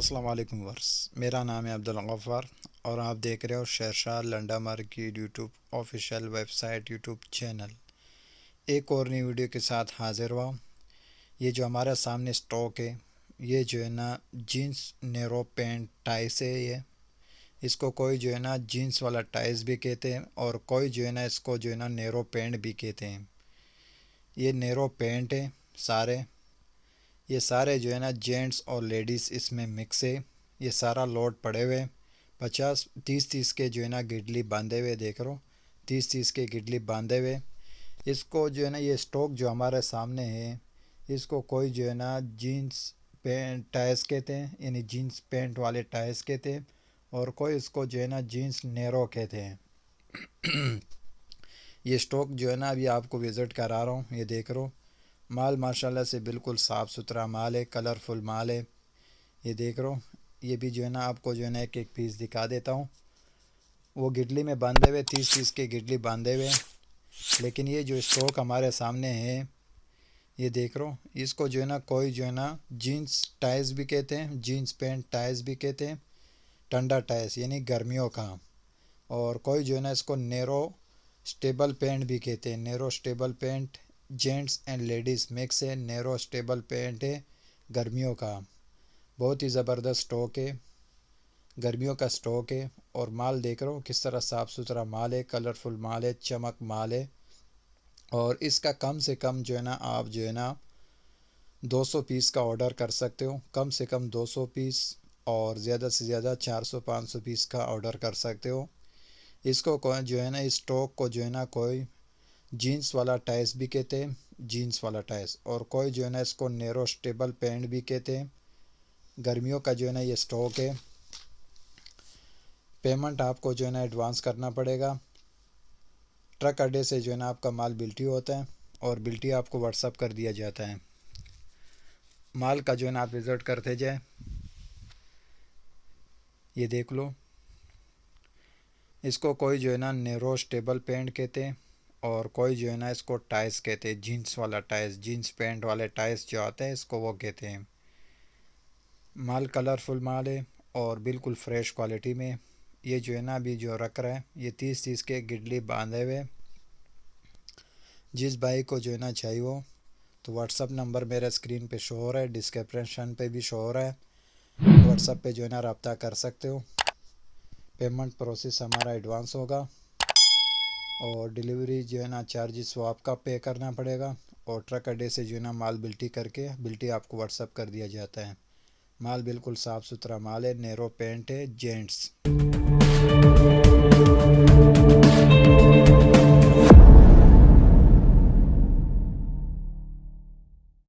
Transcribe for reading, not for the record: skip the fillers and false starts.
अस्सलाम वालेकुम वर्स। मेरा नाम है अब्दुल गफ़ार और आप देख रहे हो Shershah Landa market YouTube official website YouTube channel. एक और नई वीडियो के साथ हाज़िर हुआ। ये जो हमारे सामने स्टॉक है, ये जो है ना जीन्स नेरो पैंट टाइस है। इसको कोई जो है ना जीन्स वाला टाइस भी कहते हैं और कोई जो है ना इसको जो है ना नेरो पैंट भी कहते हैं। ये नेरो पैंट है सारे। ये सारे जो है ना जेंट्स और लेडीज़ इसमें मिक्स है। ये सारा लोड पड़े हुए 50-30 के जो है ना गिडली बांधे हुए देख रहे हो, 30 के गिडली बांधे हुए। इसको जो है ना ये स्टॉक जो हमारे सामने है, इसको कोई जो है ना जीन्स पैंट टाइस कहते हैं, यानी जीन्स पैंट वाले टाइस कहते हैं, और कोई इसको जो है ना जीन्स नेरो कहते हैं। ये स्टॉक जो है ना अभी आपको विज़िट करा रहा हूँ। ये देख रहे हो, माल माशाल्लाह से बिल्कुल साफ़ सुथरा माल है, कलरफुल माल है। ये देख रहे हो, ये भी जो है ना आपको जो है ना एक एक पीस दिखा देता हूँ। वो गिडली में बांधे हुए 30 के गिडली बांधे हुए। लेकिन ये जो स्टॉक हमारे सामने है, ये देख रहे हो, इसको जो है ना कोई जो है ना जीन्स टाइस भी कहते हैं, जीन्स पैंट टाइस भी कहते हैं, ठंडा टाइस यानी गर्मियों का। और कोई जो है ना इसको नेरो स्टेबल पैंट भी कहते हैं। Narrow stable pant gents and ladies mix है। नेरो स्टेबल पैंट है गर्मियों का। बहुत ही ज़बरदस्त स्टॉक है, गर्मियों का स्टॉक है। और माल देख रहे हो किस तरह साफ़ सुथरा माल है, कलरफुल माल है, चमक माल है। और इसका कम से कम जो है ना आप जो है ना 200 पीस का ऑर्डर कर सकते हो। कम से कम 200 पीस और ज़्यादा से ज़्यादा 400-500 पीस का ऑर्डर कर सकते हो। इसको जो है ना इस स्टॉक को जो है ना कोई जीन्स वाला टाइस भी कहते हैं, जीन्स वाला टाइस, और कोई जो है ना इसको नेरो स्टेबल पैंट भी कहते हैं। गर्मियों का जो है ना ये स्टॉक है। पेमेंट आपको जो है ना एडवांस करना पड़ेगा। ट्रक अड्डे से जो है ना आपका माल बिल्टी होता है और बिल्टी आपको व्हाट्सअप कर दिया जाता है। माल का जो है ना आप विज़िट करते जाए। ये देख लो, इसको कोई जो है ना नेरो स्टेबल पैंट कहते हैं और कोई जो है ना इसको टाइस कहते हैं, जीन्स वाला टाइस, जीन्स पैंट वाले टाइस जो आते हैं इसको वो कहते हैं। माल कलरफुल माल है और बिल्कुल फ्रेश क्वालिटी में। ये जो है ना अभी जो रख रहा है, ये 30 के गिडली बांधे हुए। जिस भाई को जो है ना चाहिए हो तो व्हाट्सअप नंबर मेरे स्क्रीन पे शो हो रहा है, डिस्क्रिप्शन पे भी शो हो रहा है। व्हाट्सअप पे जो है ना रब्ता कर सकते हो। पेमेंट प्रोसेस हमारा एडवांस होगा और डिलीवरी जो है ना चार्जेस वो आपका पे करना पड़ेगा। और ट्रक अड्डे से जो है ना माल बिल्टी करके बिल्टी आपको व्हाट्सअप कर दिया जाता है। माल बिल्कुल साफ़ सुथरा माल है, नेरो पैंट है जेंट्स।